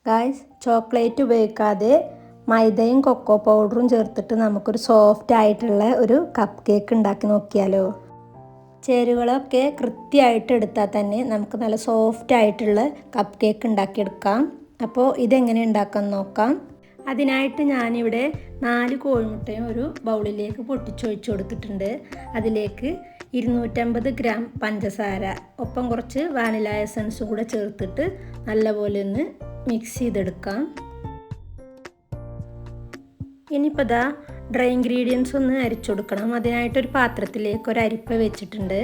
Guys, chocolate ഉപയോഗിക്കാതെ മൈദയും cocoa പൗഡറും ചേർത്തിട്ട് നമുക്കൊരു സോഫ്റ്റ് ആയിട്ടുള്ള ഒരു കപ്പ് കേക്ക് ഉണ്ടാക്കി നോക്കിയാലോ. ചേരുവകളൊക്കെ കൃത്യമായിട്ട് എടുത്താൽ തന്നെ നമുക്ക് നല്ല സോഫ്റ്റ് ആയിട്ടുള്ള കപ്പ് കേക്ക് ഉണ്ടാക്കിയെടുക്കാം. അപ്പോൾ ഇതെങ്ങനെ ഉണ്ടാക്കാൻ നോക്കാം. അതിനായിട്ട് ഞാനിവിടെ 4 കോഴിമുട്ടയും ഒരു ബൗളിലേക്ക് പൊട്ടിച്ചൊഴിച്ച് കൊടുത്തിട്ടുണ്ട്. അതിലേക്ക് 250 ഗ്രാം പഞ്ചസാര ഒപ്പം കുറച്ച് വാനില എസൻസ് കൂടെ ചേർത്തിട്ട് നല്ലപോലെ ഒന്ന് മിക്സ് ചെയ്തെടുക്കാം. ഇനിയിപ്പോൾ ഡ്രൈ ഇൻഗ്രീഡിയൻസ് ഒന്ന് അരിച്ചു കൊടുക്കണം. അതിനായിട്ടൊരു പാത്രത്തിലേക്ക് ഒരു അരിപ്പ വെച്ചിട്ടുണ്ട്.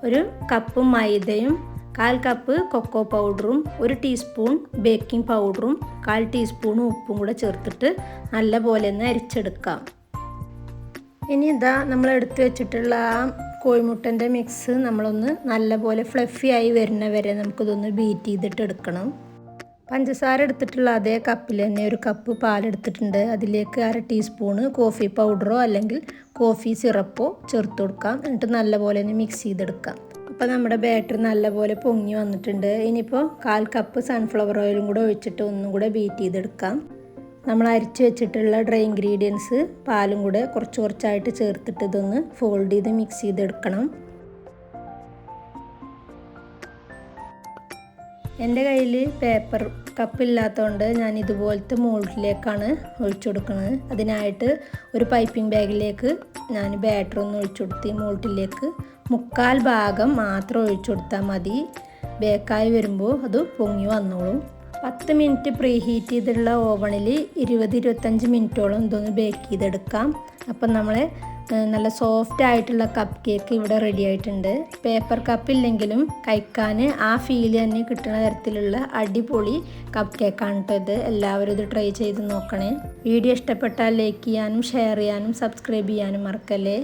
ഒരു കപ്പ് മൈദയും 1/4 കപ്പ് കൊക്കോ പൗഡറും 1 ടീസ്പൂൺ ബേക്കിംഗ് പൗഡറും 1/4 ടീസ്പൂൺ ഉപ്പും കൂടെ ചേർത്തിട്ട് നല്ലപോലെ ഒന്ന് അരിച്ചെടുക്കാം. ഇനി നമ്മൾ എടുത്തു വെച്ചിട്ടുള്ള ആ കോഴിമുട്ടൻ്റെ മിക്സ് നമ്മളൊന്ന് നല്ലപോലെ ഫ്ലഫി ആയി വരുന്ന വരെ നമുക്കിതൊന്ന് ബീറ്റ് ചെയ്തിട്ട് എടുക്കണം. പഞ്ചസാര എടുത്തിട്ടുള്ള അതേ കപ്പിൽ തന്നെ ഒരു കപ്പ് പാലെടുത്തിട്ടുണ്ട്. അതിലേക്ക് 1/2 ടീസ്പൂണ് കോഫി പൗഡറോ അല്ലെങ്കിൽ കോഫി സിറപ്പോ ചേർത്ത് കൊടുക്കാം. എന്നിട്ട് നല്ലപോലെ ഒന്ന് മിക്സ് ചെയ്തെടുക്കാം. അപ്പോൾ നമ്മുടെ ബാറ്റർ നല്ലപോലെ പൊങ്ങി വന്നിട്ടുണ്ട്. ഇനിയിപ്പോൾ 1/4 കപ്പ് സൺഫ്ലവർ ഓയിലും കൂടെ ഒഴിച്ചിട്ട് ഒന്നും കൂടെ ബീറ്റ് ചെയ്തെടുക്കാം. നമ്മൾ അരിച്ച് വെച്ചിട്ടുള്ള ഡ്രൈ ഇൻഗ്രീഡിയൻസ് പാലും കൂടെ കുറച്ച് കുറച്ചായിട്ട് ചേർത്തിട്ട് ഇതൊന്ന് ഫോൾഡ് ചെയ്ത് മിക്സ് ചെയ്തെടുക്കണം. എൻ്റെ കയ്യിൽ പേപ്പർ കപ്പ് ഇല്ലാത്തതുകൊണ്ട് ഞാൻ ഇതുപോലത്തെ മോൾഡിലേക്കാണ് ഒഴിച്ചു കൊടുക്കുന്നത്. അതിനായിട്ട് ഒരു പൈപ്പിംഗ് ബാഗിലേക്ക് ഞാൻ ബാറ്റർ ഒന്ന് ഒഴിച്ചു കൊടുത്ത് മോൾഡിലേക്ക് 1/4 ഭാഗം മാത്രം ഒഴിച്ചു കൊടുത്താൽ മതി. ബേക്കായി വരുമ്പോൾ അത് പൊങ്ങി വന്നോളും. 10 മിനിറ്റ് പ്രീ ഹീറ്റ് ചെയ്തിട്ടുള്ള ഓവണിൽ 20-25 മിനിറ്റോളം ഇതൊന്ന് ബേക്ക് ചെയ്തെടുക്കാം. അപ്പം നമ്മളെ നല്ല സോഫ്റ്റ് ആയിട്ടുള്ള കപ്പ് കേക്ക് ഇവിടെ റെഡി ആയിട്ടുണ്ട്. പേപ്പർ കപ്പ് ഇല്ലെങ്കിലും കഴിക്കാൻ ആ ഫീല് തന്നെ കിട്ടുന്ന തരത്തിലുള്ള അടിപൊളി കപ്പ് കേക്കാണ് കേട്ടോ ഇത്. എല്ലാവരും ഇത് ട്രൈ ചെയ്ത് നോക്കണേ. വീഡിയോ ഇഷ്ടപ്പെട്ടാൽ ലൈക്ക് ചെയ്യാനും ഷെയർ ചെയ്യാനും സബ്സ്ക്രൈബ് ചെയ്യാനും മറക്കല്ലേ.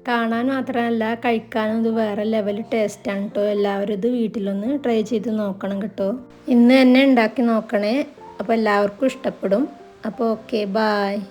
കാണാൻ മാത്രമല്ല കഴിക്കാനും ഇത് വേറെ ലെവൽ ടേസ്റ്റാണ് കേട്ടോ. എല്ലാവരും ഇത് വീട്ടിലൊന്ന് ട്രൈ ചെയ്ത് നോക്കണം കേട്ടോ. ഇന്ന് തന്നെ ഉണ്ടാക്കി നോക്കണേ. അപ്പോൾ എല്ലാവർക്കും ഇഷ്ടപ്പെടും. അപ്പോൾ ഓക്കെ, ബായ്.